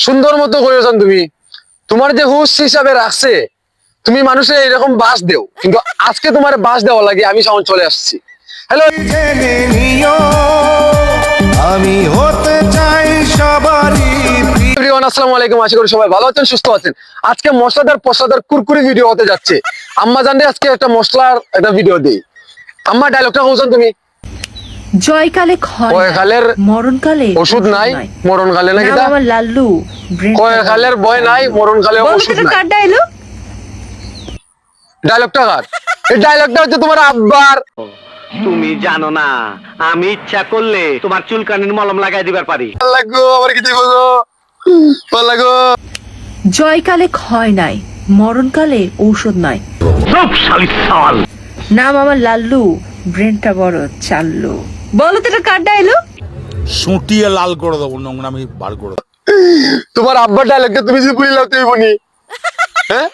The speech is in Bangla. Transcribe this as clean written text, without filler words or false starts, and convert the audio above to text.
সুন্দর মতো করেছেন তুমি। তোমার যে হুশ হিসাবে রাখছে, তুমি মানুষের এরকম বাস দেও, কিন্তু আজকে তোমার বাস দেওয়া লাগে, আমি সামনে চলে আসছি। হ্যালো আমি হতে চাই সবারই এভরিওয়ান, আসসালামু আলাইকুম। আশা করি সবাই ভালো আছেন, সুস্থ আছেন। আজকে মশলাদার কুরকুরি ভিডিও হতে যাচ্ছে। আম্মা জানলে আজকে একটা মশলার একটা ভিডিও দেই। আম্মা ডায়লগটা বলছেন তুমি। জয়কালে ক্ষয় কয়কালের মরণকালে ওষুধ নাই, মরণকালে নাকি নাম তা? আমার লাল্লু কয়কালের ভয় নাই, মরণকালে ওষুধ নাই। কার ডায়লগ? ডায়লগটা কার? এই ডায়লগটা হচ্ছে তোমার আব্বার। তুমি জানো না, আমি ইচ্ছা করলে তোমার চুলকানির মলম লাগাই দিবার পারি। লাগো আবার কি দেবো গো, লাগো। জয়কালে ক্ষয় নাই, মরণকালে ঔষধ নাই। সব শালি সাল। নাম আমার লাল্লু, ব্রেনটা বড় চাল্লু। বলো তো এটা কার ডায়লগ? সুটিয়ে লাল করে দেবো, নোংরামি বার করে দেবো। তোমার আব্বার ডায়লগটা তুমি যে ভুলে লাও তুই বনি। হ্যাঁ,